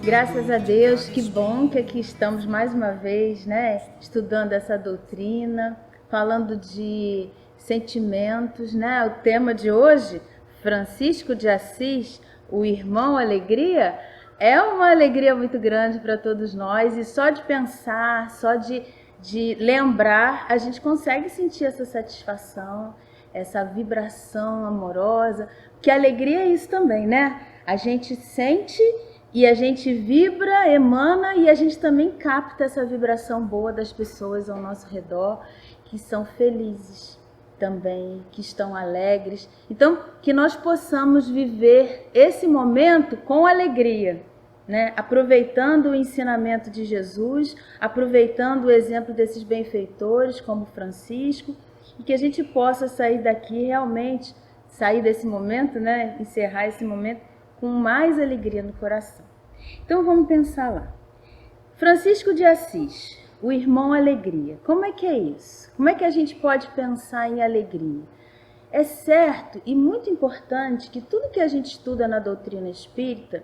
Graças a Deus, que bom que aqui estamos mais uma vez, né, estudando essa doutrina, falando de sentimentos, né? O tema de hoje, Francisco de Assis, o irmão alegria, é uma alegria muito grande para todos nós, e só de pensar, só de lembrar, a gente consegue sentir essa satisfação, essa vibração amorosa, que alegria é isso também, né? A gente sente e a gente vibra, emana, e a gente também capta essa vibração boa das pessoas ao nosso redor, que são felizes também, que estão alegres. Então, que nós possamos viver esse momento com alegria, né? Aproveitando o ensinamento de Jesus, aproveitando o exemplo desses benfeitores, como Francisco, e que a gente possa sair daqui realmente, sair desse momento, né? Encerrar esse momento com mais alegria no coração. Então vamos pensar lá. Francisco de Assis, o irmão alegria. Como é que é isso? Como é que a gente pode pensar em alegria? É certo e muito importante que tudo que a gente estuda na doutrina espírita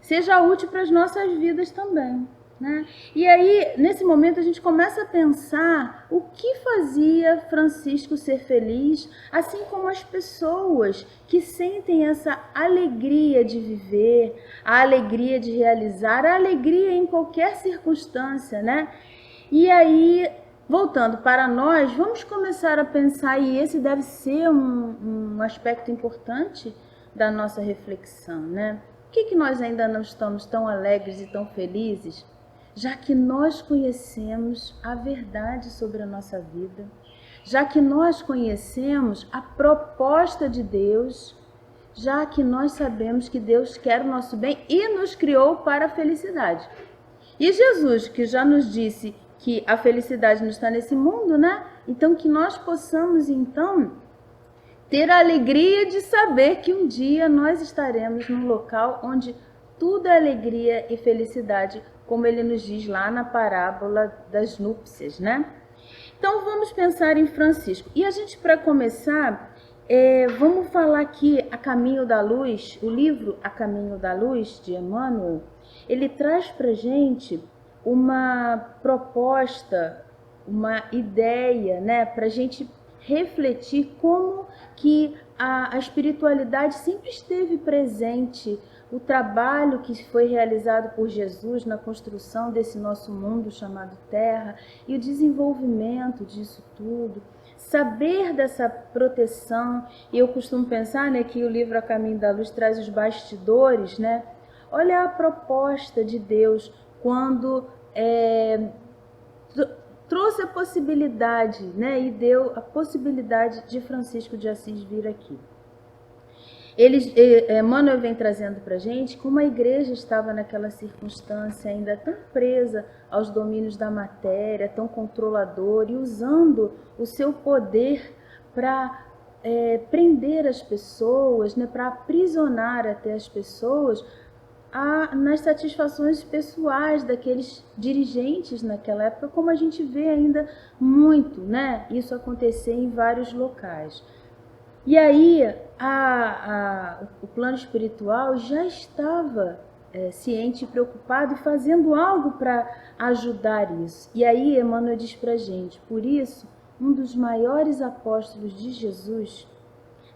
seja útil para as nossas vidas também, né? E aí, nesse momento, a gente começa a pensar o que fazia Francisco ser feliz, assim como as pessoas que sentem essa alegria de viver, a alegria de realizar, a alegria em qualquer circunstância, né? E aí, voltando para nós, vamos começar a pensar, e esse deve ser um aspecto importante da nossa reflexão, né? Por que nós ainda não estamos tão alegres e tão felizes? Já que nós conhecemos a verdade sobre a nossa vida, já que nós conhecemos a proposta de Deus, já que nós sabemos que Deus quer o nosso bem e nos criou para a felicidade. E Jesus, que já nos disse que a felicidade não está nesse mundo, né? Então, que nós possamos, então, ter a alegria de saber que um dia nós estaremos num local onde tudo é alegria e felicidade, como ele nos diz lá na parábola das núpcias, né? Então vamos pensar em Francisco. E a gente, para começar, vamos falar aqui A Caminho da Luz, o livro A Caminho da Luz, de Emmanuel. Ele traz para a gente uma proposta, uma ideia, né, para a gente refletir como que a espiritualidade sempre esteve presente, o trabalho que foi realizado por Jesus na construção desse nosso mundo chamado Terra e o desenvolvimento disso tudo, saber dessa proteção. E eu costumo pensar, né, que o livro A Caminho da Luz traz os bastidores, né? Olha a proposta de Deus quando trouxe a possibilidade, né, e deu a possibilidade de Francisco de Assis vir aqui. Emmanuel vem trazendo para a gente como a igreja estava naquela circunstância ainda tão presa aos domínios da matéria, tão controlador, e usando o seu poder para prender as pessoas, né, para aprisionar até as pessoas nas satisfações pessoais daqueles dirigentes naquela época, como a gente vê ainda muito, né, isso acontecer em vários locais. E aí o plano espiritual já estava ciente e preocupado e fazendo algo para ajudar isso. E aí Emmanuel diz para a gente, por isso, um dos maiores apóstolos de Jesus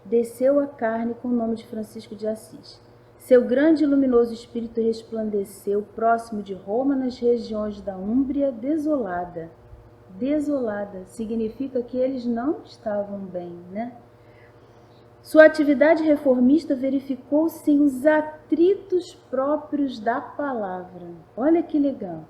desceu à carne com o nome de Francisco de Assis. Seu grande e luminoso espírito resplandeceu próximo de Roma, nas regiões da Úmbria desolada. Desolada significa que eles não estavam bem, né? Sua atividade reformista verificou-se sem os atritos próprios da palavra. Olha que legal.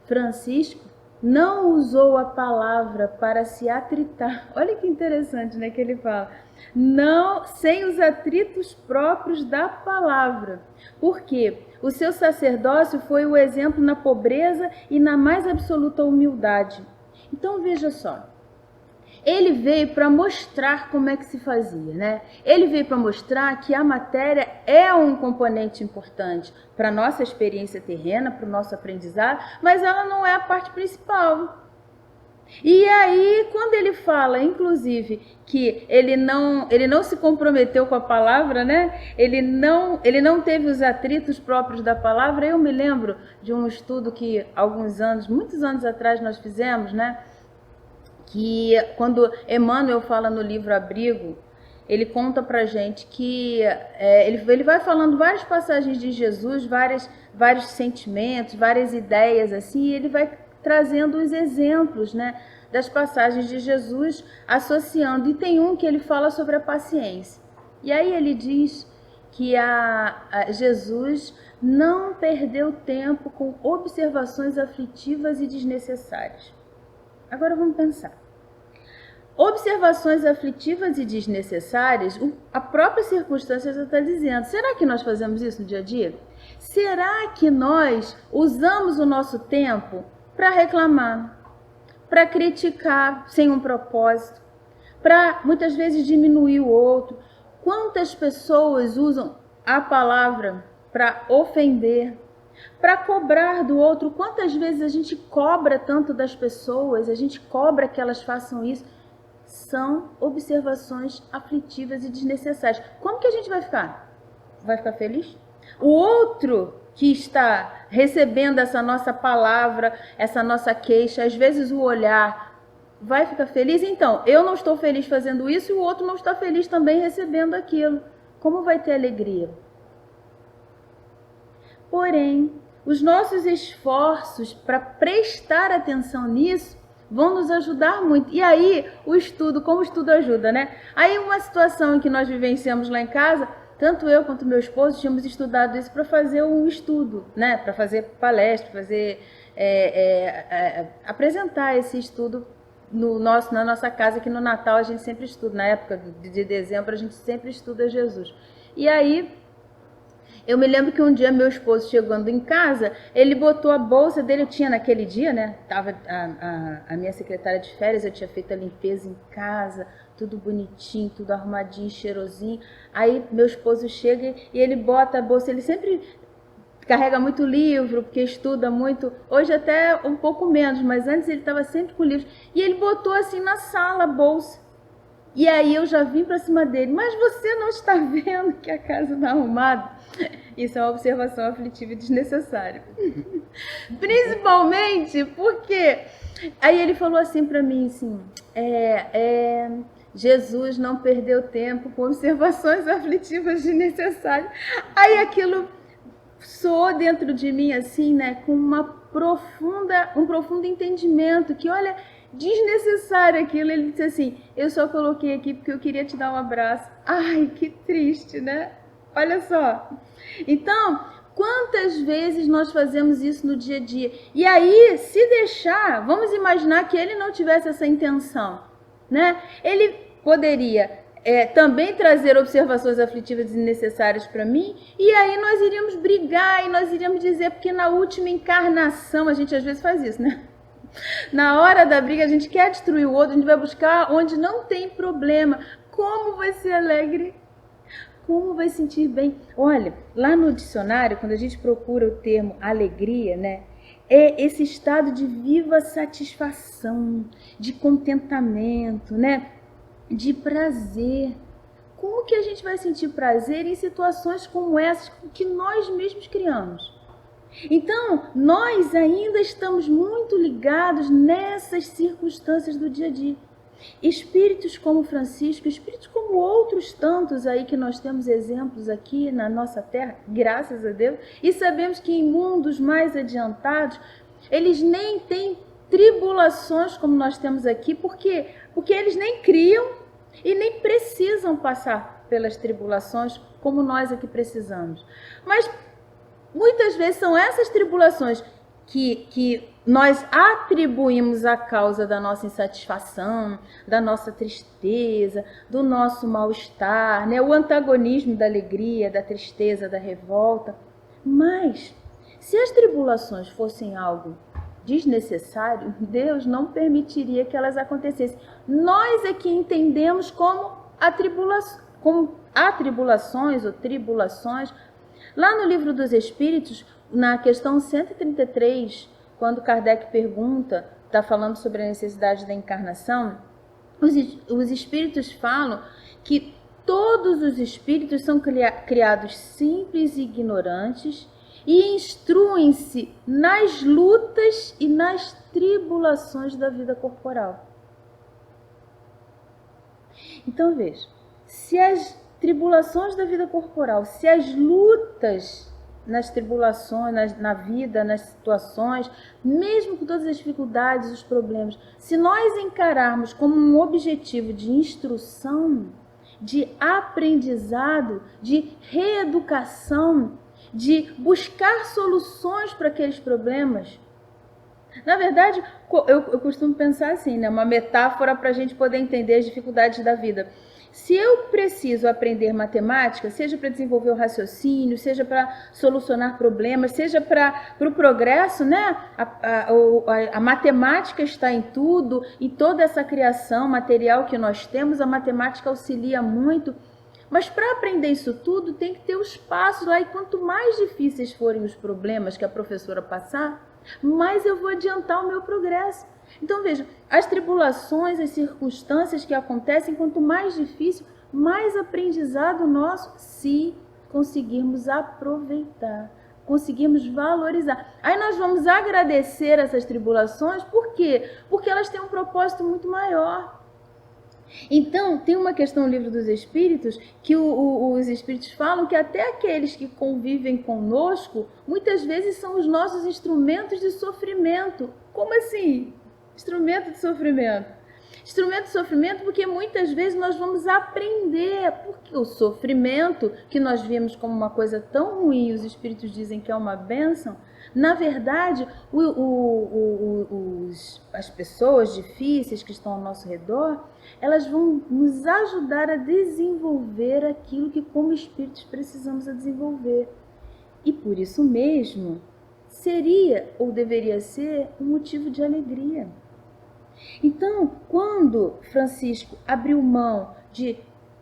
Francisco não usou a palavra para se atritar. Olha que interessante, né, que ele fala. Não, sem os atritos próprios da palavra. Porque o seu sacerdócio foi o exemplo na pobreza e na mais absoluta humildade. Então veja só. Ele veio para mostrar como é que se fazia, né? Ele veio para mostrar que a matéria é um componente importante para a nossa experiência terrena, para o nosso aprendizado, mas ela não é a parte principal. E aí, quando ele fala, inclusive, que ele não se comprometeu com a palavra, né? Ele não teve os atritos próprios da palavra. Eu me lembro de um estudo que muitos anos atrás nós fizemos, né? Que quando Emmanuel fala no livro Abrigo, ele conta pra gente que ele vai falando várias passagens de Jesus, vários sentimentos, várias ideias assim, e ele vai trazendo os exemplos, né, das passagens de Jesus, associando. E tem um que ele fala sobre a paciência. E aí ele diz que Jesus não perdeu tempo com observações aflitivas e desnecessárias. Agora vamos pensar. Observações aflitivas e desnecessárias, a própria circunstância já está dizendo. Será que nós fazemos isso no dia a dia? Será que nós usamos o nosso tempo para reclamar, para criticar sem um propósito, para muitas vezes diminuir o outro? Quantas pessoas usam a palavra para ofender, para cobrar do outro? Quantas vezes a gente cobra tanto das pessoas, a gente cobra que elas façam isso? São observações aflitivas e desnecessárias. Como que a gente vai ficar? Vai ficar feliz? O outro que está recebendo essa nossa palavra, essa nossa queixa, às vezes o olhar, vai ficar feliz? Então, eu não estou feliz fazendo isso e o outro não está feliz também recebendo aquilo. Como vai ter alegria? Porém, os nossos esforços para prestar atenção nisso vão nos ajudar muito. E aí, como o estudo ajuda, né? Aí uma situação em que nós vivenciamos lá em casa, tanto eu quanto meu esposo tínhamos estudado isso para fazer um estudo, né? Para fazer palestra, apresentar esse estudo na nossa casa, que no Natal a gente sempre estuda, na época de dezembro a gente sempre estuda Jesus. E aí, eu me lembro que um dia meu esposo chegando em casa, ele botou a bolsa dele, eu tinha naquele dia, né? Tava a minha secretária de férias, eu tinha feito a limpeza em casa, tudo bonitinho, tudo arrumadinho, cheirosinho. Aí meu esposo chega e ele bota a bolsa, ele sempre carrega muito livro, porque estuda muito, hoje até um pouco menos, mas antes ele estava sempre com livros. E ele botou assim na sala a bolsa. E aí eu já vim para cima dele, mas você não está vendo que a casa está arrumada? Isso é uma observação aflitiva e desnecessária. Principalmente porque... Aí ele falou assim para mim, assim, Jesus não perdeu tempo com observações aflitivas desnecessárias. Aí aquilo soou dentro de mim assim, né, com um profundo entendimento, que olha... desnecessário aquilo. Ele disse assim, eu só coloquei aqui porque eu queria te dar um abraço. Ai, que triste, né? Olha só. Então, quantas vezes nós fazemos isso no dia a dia? E aí, se deixar, vamos imaginar que ele não tivesse essa intenção, né? Ele poderia também trazer observações aflitivas desnecessárias para mim, e aí nós iríamos brigar, e nós iríamos dizer, porque na última encarnação, a gente às vezes faz isso, né? Na hora da briga, a gente quer destruir o outro, a gente vai buscar onde não tem problema. Como vai ser alegre? Como vai sentir bem? Olha, lá no dicionário, quando a gente procura o termo alegria, né? É esse estado de viva satisfação, de contentamento, né? De prazer. Como que a gente vai sentir prazer em situações como essas que nós mesmos criamos? Então, nós ainda estamos muito ligados nessas circunstâncias do dia a dia. Espíritos como Francisco, espíritos como outros tantos aí que nós temos exemplos aqui na nossa terra, graças a Deus, e sabemos que em mundos mais adiantados, eles nem têm tribulações como nós temos aqui, porque eles nem criam e nem precisam passar pelas tribulações como nós aqui precisamos. Mas muitas vezes são essas tribulações que nós atribuímos a causa da nossa insatisfação, da nossa tristeza, do nosso mal-estar, né? O antagonismo da alegria, da tristeza, da revolta. Mas, se as tribulações fossem algo desnecessário, Deus não permitiria que elas acontecessem. Nós é que entendemos como atribulações ou tribulações. Lá no Livro dos Espíritos, na questão 133, quando Kardec pergunta está falando sobre a necessidade da encarnação, os espíritos falam que todos os espíritos são criados simples e ignorantes e instruem-se nas lutas e nas tribulações da vida corporal. Então veja, se as tribulações da vida corporal, se as lutas nas tribulações, na vida, nas situações, mesmo com todas as dificuldades, os problemas, se nós encararmos como um objetivo de instrução, de aprendizado, de reeducação, de buscar soluções para aqueles problemas, na verdade, eu costumo pensar assim, né? Uma metáfora para a gente poder entender as dificuldades da vida. Se eu preciso aprender matemática, seja para desenvolver o raciocínio, seja para solucionar problemas, seja para o progresso, né? A matemática está em tudo, e toda essa criação material que nós temos, a matemática auxilia muito. Mas para aprender isso tudo, tem que ter os passos lá, e quanto mais difíceis forem os problemas que a professora passar, mais eu vou adiantar o meu progresso. Então veja, as tribulações, as circunstâncias que acontecem, quanto mais difícil, mais aprendizado nosso, se conseguirmos aproveitar, conseguirmos valorizar. Aí nós vamos agradecer essas tribulações, por quê? Porque elas têm um propósito muito maior. Então, tem uma questão no Livro dos Espíritos, que os Espíritos falam que até aqueles que convivem conosco, muitas vezes são os nossos instrumentos de sofrimento. Como assim? Instrumento de sofrimento. Instrumento de sofrimento porque muitas vezes nós vamos aprender, porque o sofrimento, que nós vemos como uma coisa tão ruim, os Espíritos dizem que é uma bênção, na verdade, as pessoas difíceis que estão ao nosso redor, elas vão nos ajudar a desenvolver aquilo que como espíritos precisamos desenvolver. E por isso mesmo, seria ou deveria ser um motivo de alegria. Então, quando Francisco abriu mão de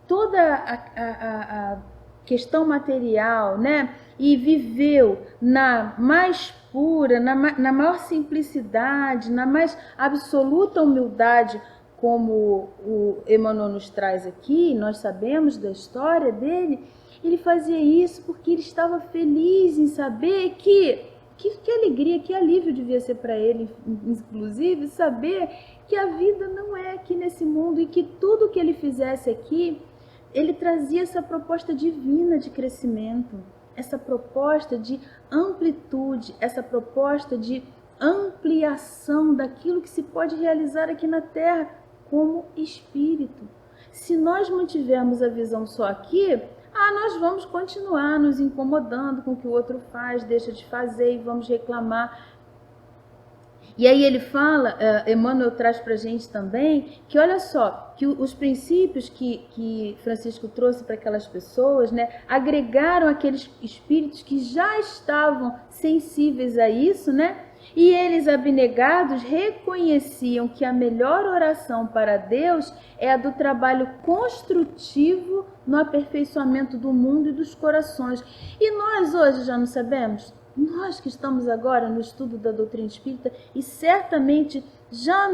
toda a questão material, né, e viveu na mais pura, na maior simplicidade, na mais absoluta humildade, como o Emmanuel nos traz aqui, nós sabemos da história dele, ele fazia isso porque ele estava feliz em saber que alegria, que alívio devia ser para ele, inclusive, saber que a vida não é aqui nesse mundo e que tudo que ele fizesse aqui, ele trazia essa proposta divina de crescimento, essa proposta de amplitude, essa proposta de ampliação daquilo que se pode realizar aqui na Terra como espírito. Se nós mantivermos a visão só aqui, nós vamos continuar nos incomodando com o que o outro faz, deixa de fazer, e vamos reclamar. E aí ele fala, Emmanuel traz para a gente também, que olha só, que os princípios que Francisco trouxe para aquelas pessoas, né, agregaram aqueles espíritos que já estavam sensíveis a isso, né? E eles, abnegados, reconheciam que a melhor oração para Deus é a do trabalho construtivo no aperfeiçoamento do mundo e dos corações. E nós hoje já não sabemos? Nós que estamos agora no estudo da doutrina espírita e certamente já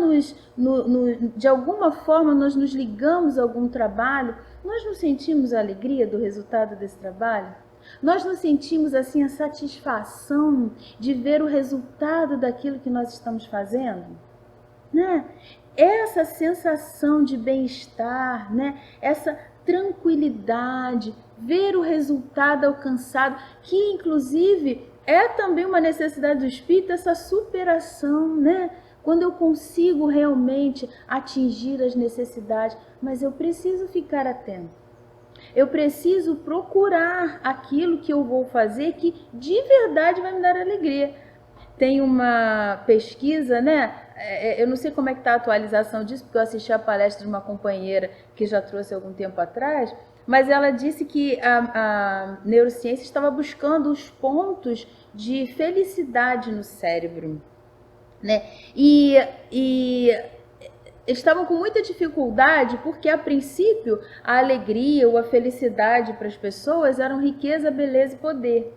de alguma forma nós nos ligamos a algum trabalho, nós não sentimos a alegria do resultado desse trabalho? Nós não sentimos assim a satisfação de ver o resultado daquilo que nós estamos fazendo? Né? Essa sensação de bem-estar, né? Essa tranquilidade, ver o resultado alcançado, que inclusive é também uma necessidade do espírito, essa superação, né? Quando eu consigo realmente atingir as necessidades, mas eu preciso ficar atento. Eu preciso procurar aquilo que eu vou fazer que de verdade vai me dar alegria. Tem uma pesquisa, né? Eu não sei como é que está a atualização disso, porque eu assisti a palestra de uma companheira que já trouxe algum tempo atrás, mas ela disse que a neurociência estava buscando os pontos de felicidade no cérebro, né? E estavam com muita dificuldade porque, a princípio, a alegria ou a felicidade para as pessoas eram riqueza, beleza e poder.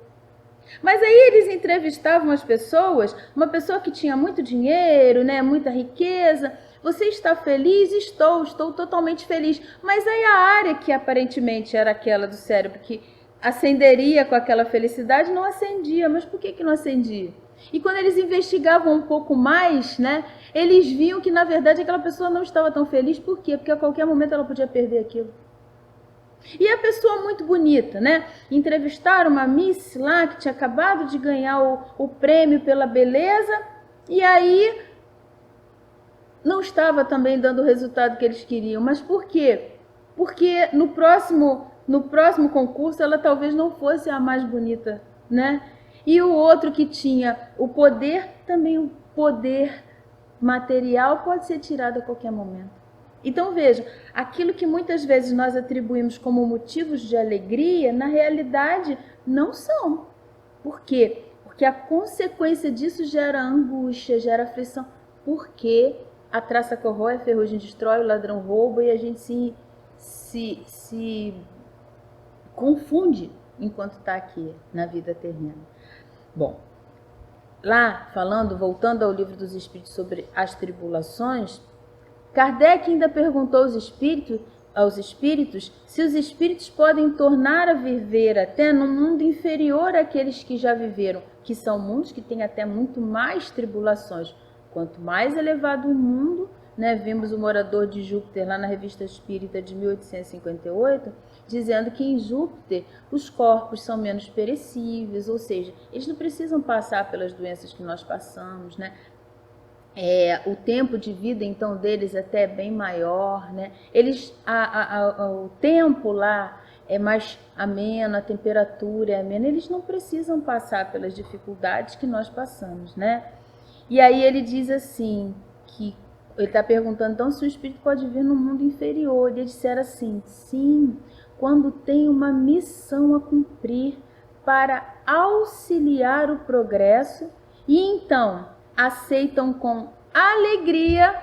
Mas aí eles entrevistavam as pessoas, uma pessoa que tinha muito dinheiro, né, muita riqueza. Você está feliz? Estou totalmente feliz. Mas aí a área que aparentemente era aquela do cérebro que acenderia com aquela felicidade não acendia. Mas por que não acendia? E quando eles investigavam um pouco mais, né, eles viam que na verdade aquela pessoa não estava tão feliz. Por quê? Porque a qualquer momento ela podia perder aquilo. E a pessoa muito bonita, né? Entrevistaram uma Miss lá que tinha acabado de ganhar o prêmio pela beleza e aí não estava também dando o resultado que eles queriam. Mas por quê? Porque no próximo concurso ela talvez não fosse a mais bonita, né? E o outro que tinha o poder, também o poder material pode ser tirado a qualquer momento. Então veja, aquilo que muitas vezes nós atribuímos como motivos de alegria, na realidade não são. Por quê? Porque a consequência disso gera angústia, gera aflição. Porque a traça corrói, a ferrugem destrói, o ladrão rouba e a gente se confunde enquanto está aqui na vida terrena. Bom, lá voltando ao livro dos Espíritos sobre as tribulações, Kardec ainda perguntou aos espíritos se os espíritos podem tornar a viver até num mundo inferior àqueles que já viveram, que são mundos que têm até muito mais tribulações. Quanto mais elevado o mundo, né, vimos o morador de Júpiter lá na Revista Espírita de 1858, dizendo que em Júpiter os corpos são menos perecíveis, ou seja, eles não precisam passar pelas doenças que nós passamos, né? O tempo de vida então deles até é bem maior, né? O tempo lá é mais ameno, a temperatura é amena, eles não precisam passar pelas dificuldades que nós passamos, né? E aí ele diz assim, que ele está perguntando então se o espírito pode vir no mundo inferior, e ele disser assim, sim, quando tem uma missão a cumprir para auxiliar o progresso, e então aceitam com alegria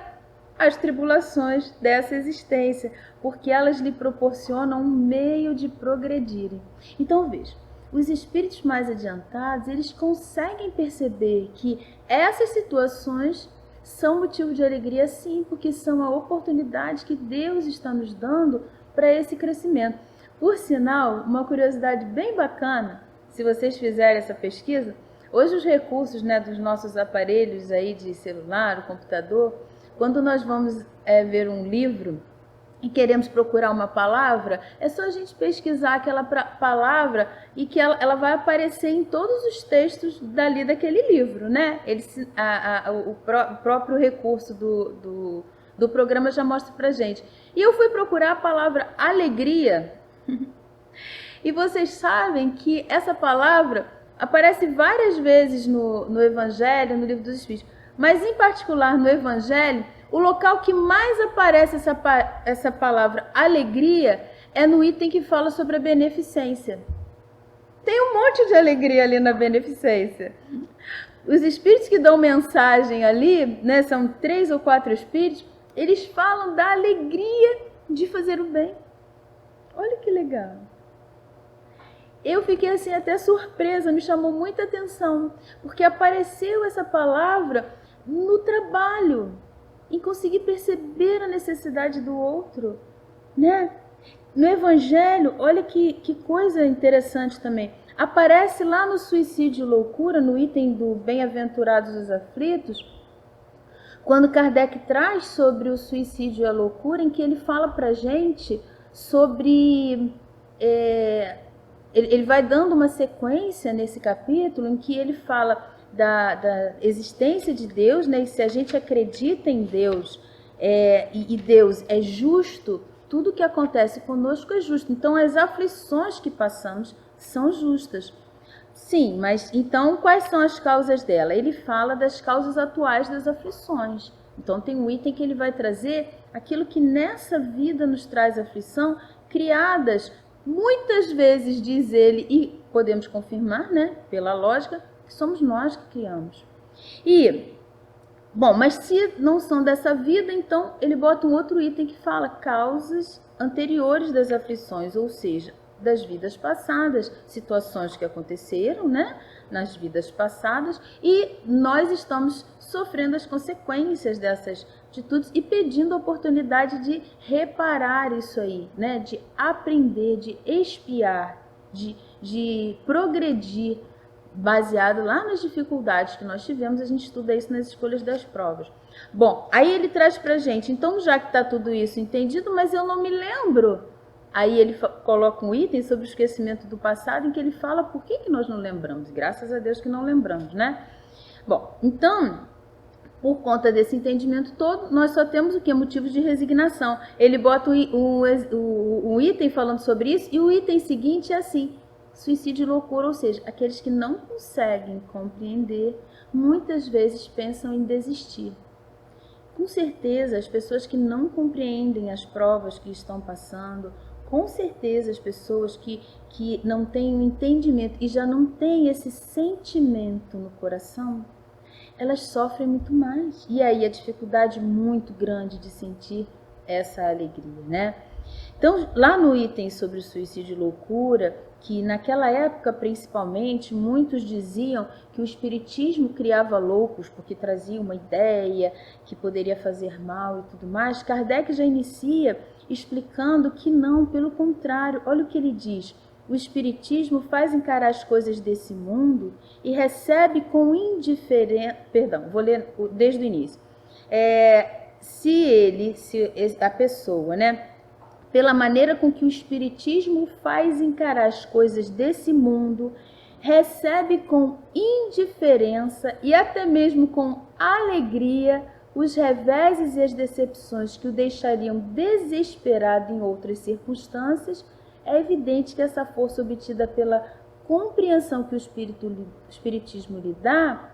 as tribulações dessa existência, porque elas lhe proporcionam um meio de progredirem. Então veja, os espíritos mais adiantados, eles conseguem perceber que essas situações são motivo de alegria sim, porque são a oportunidade que Deus está nos dando para esse crescimento. Por sinal, uma curiosidade bem bacana, se vocês fizerem essa pesquisa, hoje os recursos, né, dos nossos aparelhos aí de celular, o computador, quando nós vamos ver um livro e queremos procurar uma palavra, é só a gente pesquisar aquela palavra e que ela vai aparecer em todos os textos daquele livro, né? O próprio recurso do programa já mostra pra gente. E eu fui procurar a palavra alegria e vocês sabem que essa palavra aparece várias vezes no Evangelho, no Livro dos Espíritos, mas em particular no Evangelho, o local que mais aparece essa palavra alegria é no item que fala sobre a beneficência. Tem um monte de alegria ali na beneficência. Os espíritos que dão mensagem ali, né, são 3 ou 4 espíritos, eles falam da alegria de fazer o bem. Olha que legal. Eu fiquei assim até surpresa, me chamou muita atenção, porque apareceu essa palavra no trabalho, em conseguir perceber a necessidade do outro, né? No Evangelho, olha que coisa interessante também, aparece lá no Suicídio e Loucura, no item do Bem-aventurados os Aflitos, quando Kardec traz sobre o suicídio e a loucura, em que ele fala pra gente sobre... Ele vai dando uma sequência nesse capítulo em que ele fala da existência de Deus, né? E se a gente acredita em Deus e Deus é justo, tudo que acontece conosco é justo. Então as aflições que passamos são justas. Sim, mas então quais são as causas dela? Ele fala das causas atuais das aflições. Então tem um item que ele vai trazer aquilo que nessa vida nos traz aflição, criadas muitas vezes, diz ele, e podemos confirmar, né, pela lógica, que somos nós que criamos. Mas se não são dessa vida, então ele bota um outro item que fala causas anteriores das aflições, ou seja, das vidas passadas, situações que aconteceram, né, nas vidas passadas, e nós estamos sofrendo as consequências dessas atitudes e pedindo a oportunidade de reparar isso aí, né, de aprender, de expiar, de progredir, baseado lá nas dificuldades que nós tivemos. A gente estuda isso nas escolhas das provas. Bom, aí ele traz pra gente, então já que está tudo isso entendido, mas eu não me lembro. Aí ele coloca um item sobre o esquecimento do passado, em que ele fala por que nós não lembramos. Graças a Deus que não lembramos, né? Bom, então, por conta desse entendimento todo, nós só temos o que? Motivos de resignação. Ele bota o item falando sobre isso, e o item seguinte é assim: suicídio e loucura, ou seja, aqueles que não conseguem compreender, muitas vezes pensam em desistir. Com certeza, as pessoas que não compreendem as provas que estão passando, com certeza as pessoas que não têm o entendimento e já não têm esse sentimento no coração, elas sofrem muito mais. E aí a dificuldade muito grande de sentir essa alegria, né? Então, lá no item sobre o suicídio e loucura, que naquela época principalmente muitos diziam que o espiritismo criava loucos porque trazia uma ideia que poderia fazer mal e tudo mais, Kardec já inicia explicando que não, pelo contrário. Olha o que ele diz: o espiritismo faz encarar as coisas desse mundo e recebe com indiferença. Perdão, vou ler desde o início. Se a pessoa, né, pela maneira com que o espiritismo faz encarar as coisas desse mundo, recebe com indiferença e até mesmo com alegria os reveses e as decepções que o deixariam desesperado em outras circunstâncias, é evidente que essa força obtida pela compreensão que o espiritismo lhe dá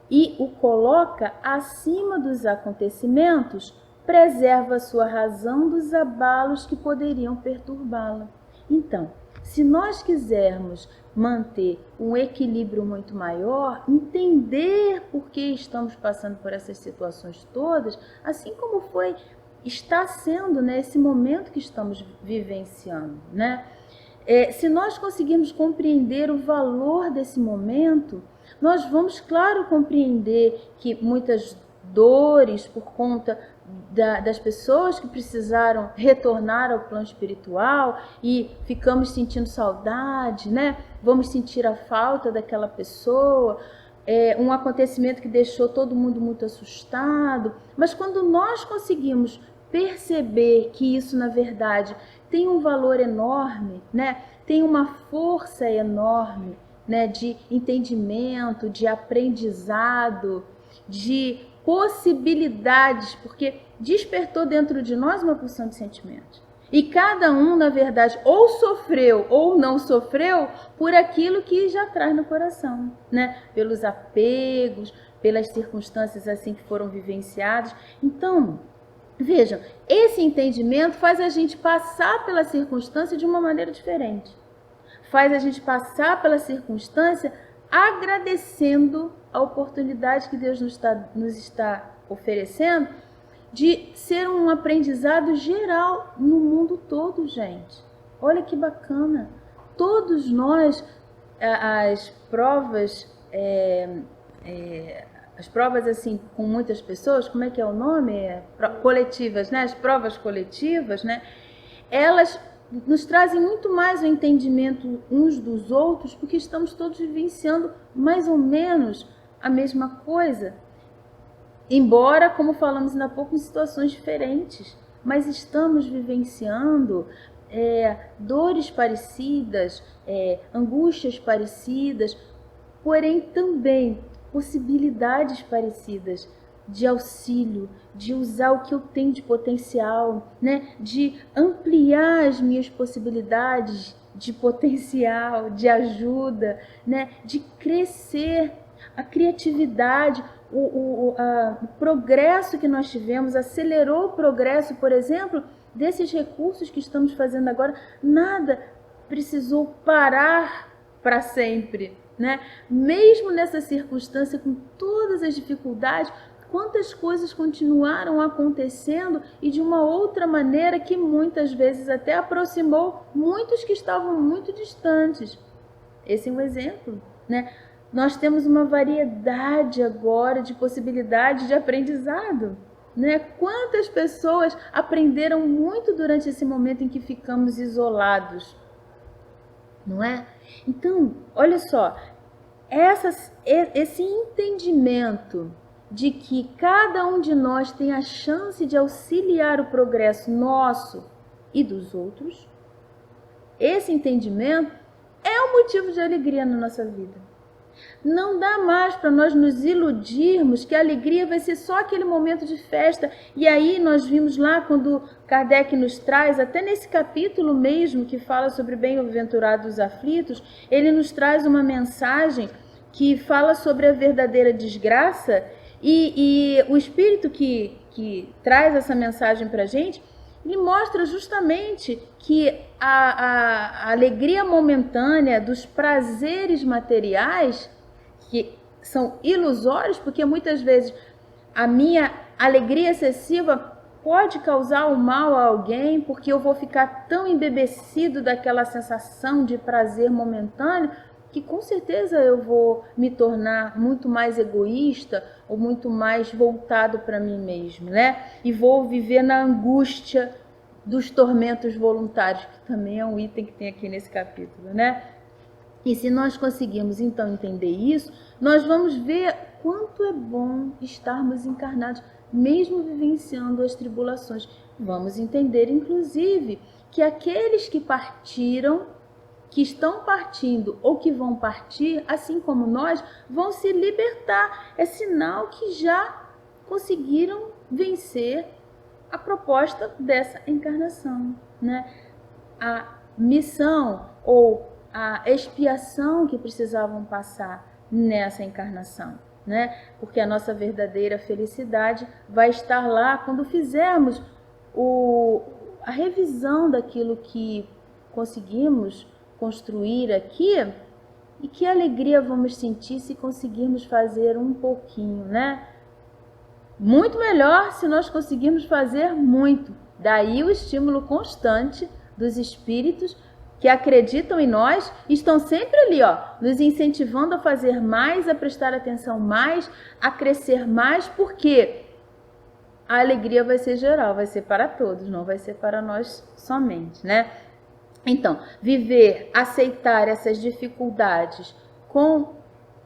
e o coloca acima dos acontecimentos, preserva sua razão dos abalos que poderiam perturbá-la. Então, se nós quisermos manter um equilíbrio muito maior, entender por que estamos passando por essas situações todas, assim como está sendo, né, esse momento que estamos vivenciando, né? Se nós conseguirmos compreender o valor desse momento, nós vamos, claro, compreender que muitas dores por conta das pessoas que precisaram retornar ao plano espiritual e ficamos sentindo saudade, né? Vamos sentir a falta daquela pessoa, um acontecimento que deixou todo mundo muito assustado. Mas quando nós conseguimos perceber que isso, na verdade, tem um valor enorme, né? Tem uma força enorme, né? De entendimento, de aprendizado, de possibilidades, porque despertou dentro de nós uma porção de sentimentos. E cada um, na verdade, ou sofreu ou não sofreu por aquilo que já traz no coração, né? Pelos apegos, pelas circunstâncias assim que foram vivenciadas. Então, vejam, esse entendimento faz a gente passar pela circunstância de uma maneira diferente. Faz a gente passar pela circunstância agradecendo a oportunidade que Deus nos está oferecendo de ser um aprendizado geral no mundo todo, gente. Olha que bacana. Todos nós, as provas assim, com muitas pessoas, como é que é o nome? Coletivas, né? As provas coletivas, né? Elas nos trazem muito mais o entendimento uns dos outros, porque estamos todos vivenciando mais ou menos a mesma coisa. Embora, como falamos ainda há pouco, em situações diferentes, mas estamos vivenciando dores parecidas, angústias parecidas, porém também possibilidades parecidas de auxílio, de usar o que eu tenho de potencial, né? De ampliar as minhas possibilidades de potencial, de ajuda, né? De crescer a criatividade. O progresso que nós tivemos acelerou o progresso, por exemplo, desses recursos que estamos fazendo agora. Nada precisou parar para sempre, né? Mesmo nessa circunstância, com todas as dificuldades, quantas coisas continuaram acontecendo e de uma outra maneira que muitas vezes até aproximou muitos que estavam muito distantes. Esse é um exemplo, né? Nós temos uma variedade agora de possibilidades de aprendizado, né? Quantas pessoas aprenderam muito durante esse momento em que ficamos isolados, não é? Então, olha só, esse entendimento de que cada um de nós tem a chance de auxiliar o progresso nosso e dos outros, esse entendimento é um motivo de alegria na nossa vida. Não dá mais para nós nos iludirmos que a alegria vai ser só aquele momento de festa. E aí nós vimos lá quando Kardec nos traz, até nesse capítulo mesmo que fala sobre bem-aventurados aflitos, ele nos traz uma mensagem que fala sobre a verdadeira desgraça e o Espírito que traz essa mensagem para a gente, ele mostra justamente que a alegria momentânea dos prazeres materiais, que são ilusórios, porque muitas vezes a minha alegria excessiva pode causar o mal a alguém, porque eu vou ficar tão embebecido daquela sensação de prazer momentâneo, que com certeza eu vou me tornar muito mais egoísta ou muito mais voltado para mim mesmo, né? E vou viver na angústia dos tormentos voluntários, que também é um item que tem aqui nesse capítulo, né? E se nós conseguirmos então entender isso, nós vamos ver quanto é bom estarmos encarnados, mesmo vivenciando as tribulações. Vamos entender, inclusive, que aqueles que partiram, que estão partindo ou que vão partir, assim como nós, vão se libertar. É sinal que já conseguiram vencer a proposta dessa encarnação, né? A missão ou a expiação que precisavam passar nessa encarnação, né? Porque a nossa verdadeira felicidade vai estar lá quando fizermos a revisão daquilo que conseguimos construir aqui, e que alegria vamos sentir se conseguirmos fazer um pouquinho, né? Muito melhor se nós conseguirmos fazer muito. Daí o estímulo constante dos espíritos que acreditam em nós, estão sempre ali, ó, nos incentivando a fazer mais, a prestar atenção mais, a crescer mais, porque a alegria vai ser geral, vai ser para todos, não vai ser para nós somente, né? Então, viver, aceitar essas dificuldades com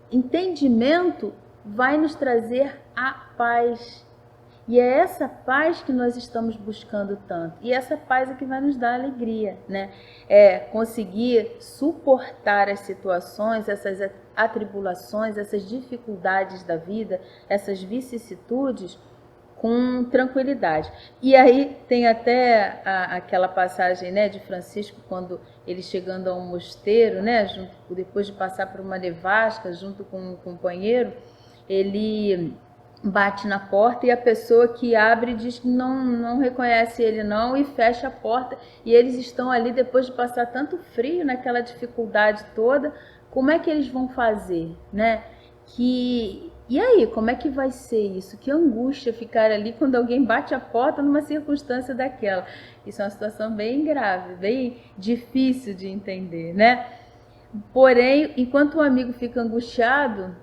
entendimento vai nos trazer a paz. E é essa paz que nós estamos buscando tanto. E essa paz é que vai nos dar alegria, né? É conseguir suportar as situações, essas atribulações, essas dificuldades da vida, essas vicissitudes com tranquilidade. E aí tem até aquela passagem, né, de Francisco, quando ele chegando a um mosteiro, né, depois de passar por uma nevasca junto com um companheiro, ele bate na porta e a pessoa que abre diz que não reconhece ele não e fecha a porta, e eles estão ali depois de passar tanto frio, naquela dificuldade toda, como é que eles vão fazer, né? E aí, como é que vai ser isso? Que angústia ficar ali quando alguém bate a porta numa circunstância daquela. Isso é uma situação bem grave, bem difícil de entender, né? Porém, enquanto o amigo fica angustiado,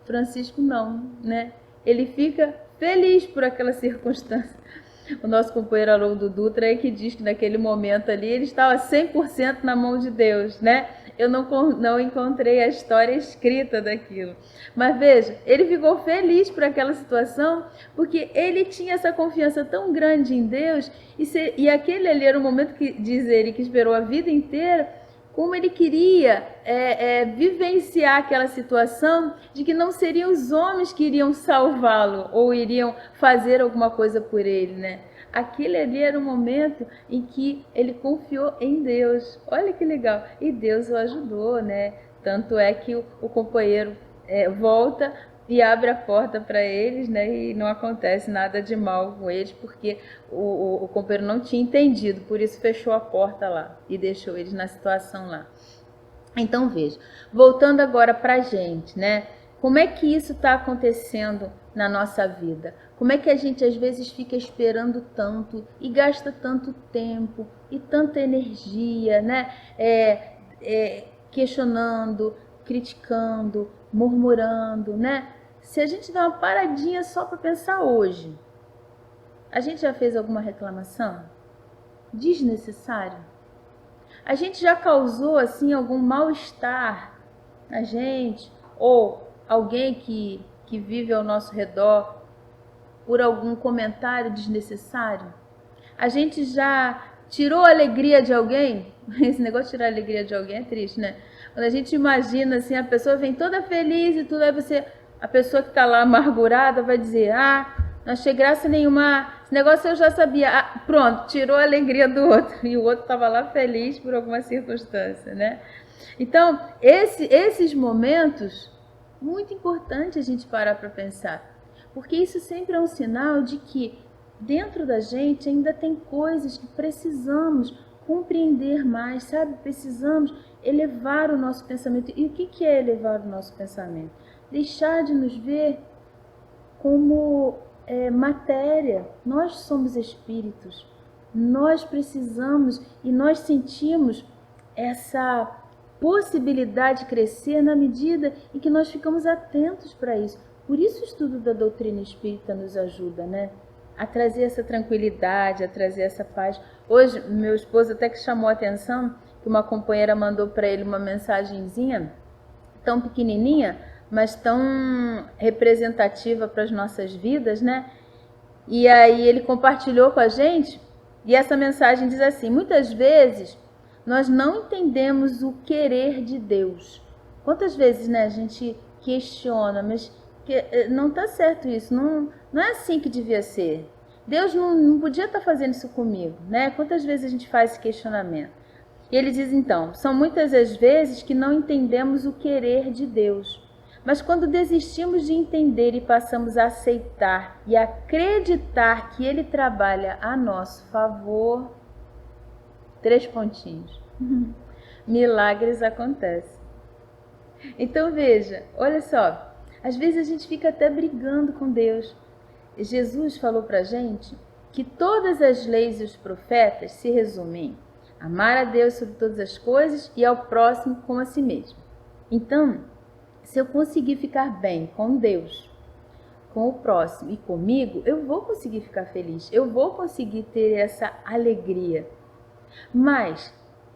Francisco não, né? Ele fica feliz por aquela circunstância. O nosso companheiro Haroldo Dutra é que diz que naquele momento ali ele estava 100% na mão de Deus, né? Eu não encontrei a história escrita daquilo. Mas veja, ele ficou feliz por aquela situação porque ele tinha essa confiança tão grande em Deus e aquele ali era o momento que, diz ele, que esperou a vida inteira, como ele queria vivenciar aquela situação de que não seriam os homens que iriam salvá-lo ou iriam fazer alguma coisa por ele, né? Aquele ali era o momento em que ele confiou em Deus. Olha que legal. E Deus o ajudou, né? Tanto é que o companheiro volta e abre a porta para eles, né? E não acontece nada de mal com eles, porque o companheiro não tinha entendido, por isso fechou a porta lá e deixou eles na situação lá. Então veja, voltando agora para a gente, né? Como é que isso está acontecendo na nossa vida? Como é que a gente às vezes fica esperando tanto e gasta tanto tempo e tanta energia, né? Questionando, criticando, murmurando, né? Se a gente der uma paradinha só para pensar hoje, a gente já fez alguma reclamação desnecessária? A gente já causou assim algum mal-estar a gente ou alguém que vive ao nosso redor por algum comentário desnecessário? A gente já tirou a alegria de alguém? Esse negócio de tirar a alegria de alguém é triste, né? Quando a gente imagina assim, a pessoa vem toda feliz e tudo, aí a pessoa que está lá amargurada vai dizer, não achei graça nenhuma, esse negócio eu já sabia. Pronto, tirou a alegria do outro. E o outro estava lá feliz por alguma circunstância, né? Então, esses momentos, muito importante a gente parar para pensar. Porque isso sempre é um sinal de que dentro da gente ainda tem coisas que precisamos compreender mais, sabe? Precisamos elevar o nosso pensamento. E o que é elevar o nosso pensamento? Deixar de nos ver como matéria. Nós somos espíritos. Nós precisamos e nós sentimos essa possibilidade de crescer na medida em que nós ficamos atentos para isso. Por isso o estudo da doutrina espírita nos ajuda, né? A trazer essa tranquilidade, a trazer essa paz. Hoje, meu esposo até que chamou a atenção que uma companheira mandou para ele uma mensagenzinha tão pequenininha, mas tão representativa para as nossas vidas, né? E aí ele compartilhou com a gente, e essa mensagem diz assim: muitas vezes nós não entendemos o querer de Deus. Quantas vezes, né, a gente questiona, mas não está certo isso, não é assim que devia ser. Deus não podia estar fazendo isso comigo, né? Quantas vezes a gente faz esse questionamento? E ele diz então, são muitas as vezes que não entendemos o querer de Deus. Mas quando desistimos de entender e passamos a aceitar e acreditar que Ele trabalha a nosso favor, 3 pontinhos, milagres acontecem. Então veja, olha só, às vezes a gente fica até brigando com Deus. Jesus falou pra gente que todas as leis e os profetas se resumem em amar a Deus sobre todas as coisas e ao próximo como a si mesmo. Então, se eu conseguir ficar bem com Deus, com o próximo e comigo, eu vou conseguir ficar feliz, eu vou conseguir ter essa alegria. Mas,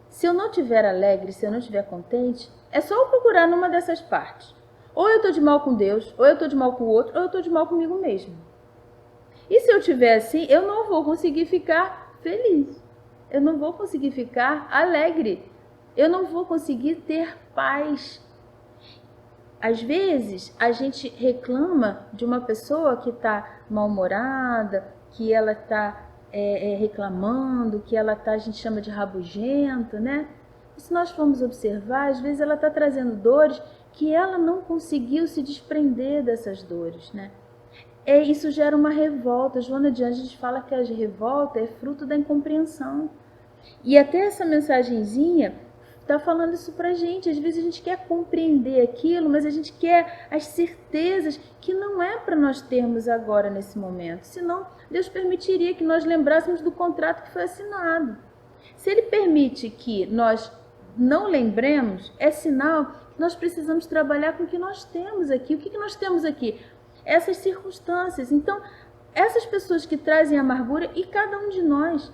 se eu não estiver alegre, se eu não estiver contente, é só eu procurar numa dessas partes. Ou eu estou de mal com Deus, ou eu estou de mal com o outro, ou eu estou de mal comigo mesmo. E se eu estiver assim, eu não vou conseguir ficar feliz. Eu não vou conseguir ficar alegre. Eu não vou conseguir ter paz. Às vezes, a gente reclama de uma pessoa que está mal-humorada, que ela está reclamando, que ela está, a gente chama de rabugenta, né? E se nós formos observar, às vezes ela está trazendo dores que ela não conseguiu se desprender dessas dores, né? Isso gera uma revolta. Joana de Ângeles fala que a revolta é fruto da incompreensão. E até essa mensagenzinha está falando isso pra gente. Às vezes a gente quer compreender aquilo, mas a gente quer as certezas que não é para nós termos agora nesse momento. Senão, Deus permitiria que nós lembrássemos do contrato que foi assinado. Se Ele permite que nós não lembremos, é sinal que nós precisamos trabalhar com o que nós temos aqui. O que nós temos aqui? Essas circunstâncias. Então, essas pessoas que trazem amargura, e cada um de nós,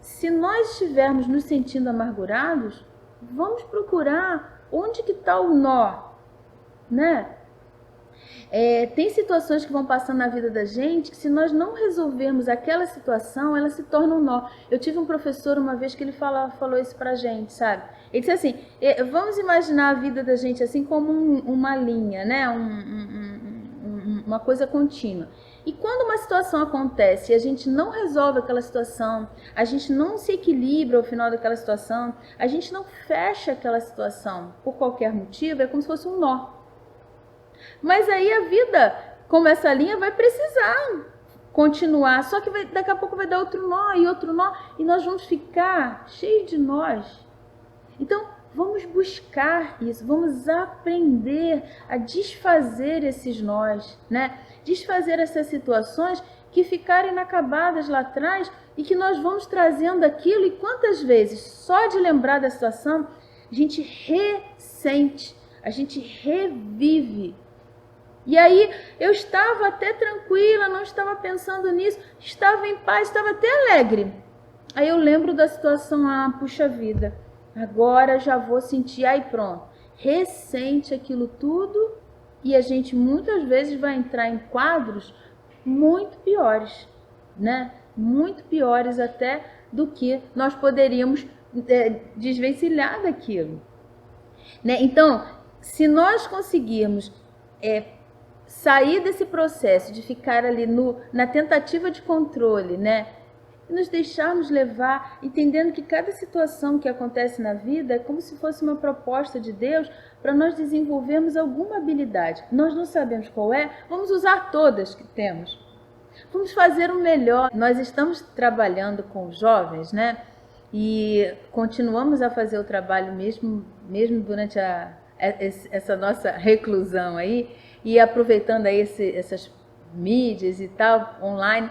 se nós estivermos nos sentindo amargurados, vamos procurar onde que está o nó, né? Tem situações que vão passando na vida da gente que, se nós não resolvermos aquela situação, ela se torna um nó. Eu tive um professor uma vez que ele falou isso pra gente, sabe? Ele disse assim, vamos imaginar a vida da gente assim como uma linha, né? Uma coisa contínua. E quando uma situação acontece e a gente não resolve aquela situação, a gente não se equilibra ao final daquela situação, a gente não fecha aquela situação por qualquer motivo, é como se fosse um nó. Mas aí a vida, como essa linha, vai precisar continuar, só que daqui a pouco vai dar outro nó, e nós vamos ficar cheios de nós. Então, vamos buscar isso, vamos aprender a desfazer esses nós, né? desfazer essas situações que ficaram inacabadas lá atrás e que nós vamos trazendo aquilo, e quantas vezes, só de lembrar da situação, a gente ressente, a gente revive. E aí eu estava até tranquila, não estava pensando nisso, estava em paz, estava até alegre. Aí eu lembro da situação, puxa vida, agora já vou sentir, aí pronto, ressente aquilo tudo, e a gente muitas vezes vai entrar em quadros muito piores, né? Muito piores até do que nós poderíamos desvencilhar daquilo, né? Então, se nós conseguirmos sair desse processo de ficar ali na tentativa de controle, né? E nos deixarmos levar, entendendo que cada situação que acontece na vida é como se fosse uma proposta de Deus para nós desenvolvermos alguma habilidade. Nós não sabemos qual é, vamos usar todas que temos. Vamos fazer o melhor. Nós estamos trabalhando com jovens, né? E continuamos a fazer o trabalho mesmo durante essa nossa reclusão aí, e aproveitando aí essas mídias e tal, online.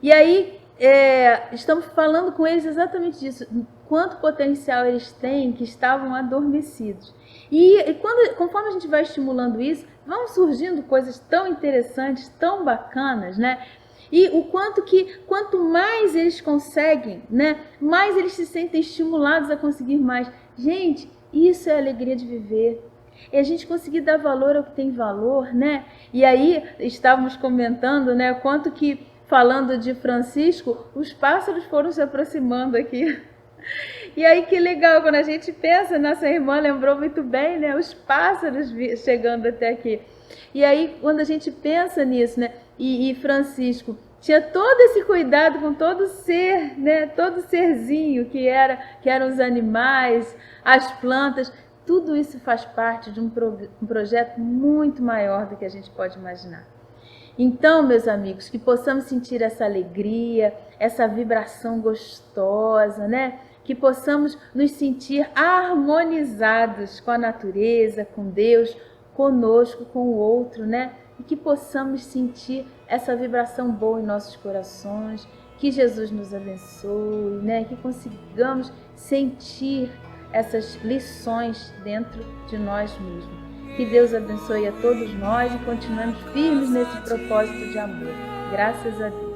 E aí estamos falando com eles exatamente disso, quanto potencial eles têm que estavam adormecidos. E conforme a gente vai estimulando isso, vão surgindo coisas tão interessantes, tão bacanas, né? E o quanto mais eles conseguem, né, mais eles se sentem estimulados a conseguir mais. Gente, isso é a alegria de viver. É a gente conseguir dar valor ao que tem valor, né? E aí estávamos comentando, né, quanto que, falando de Francisco, os pássaros foram se aproximando aqui. E aí que legal, quando a gente pensa, nossa irmã lembrou muito bem, né, os pássaros chegando até aqui. E aí quando a gente pensa nisso, né, e Francisco tinha todo esse cuidado com todo ser, né, todo serzinho que eram os animais, as plantas. Tudo isso faz parte de um projeto muito maior do que a gente pode imaginar. Então, meus amigos, que possamos sentir essa alegria, essa vibração gostosa, né? Que possamos nos sentir harmonizados com a natureza, com Deus, conosco, com o outro, né? E que possamos sentir essa vibração boa em nossos corações, que Jesus nos abençoe, né? Que consigamos sentir essas lições dentro de nós mesmos. Que Deus abençoe a todos nós e continuemos firmes nesse propósito de amor. Graças a Deus.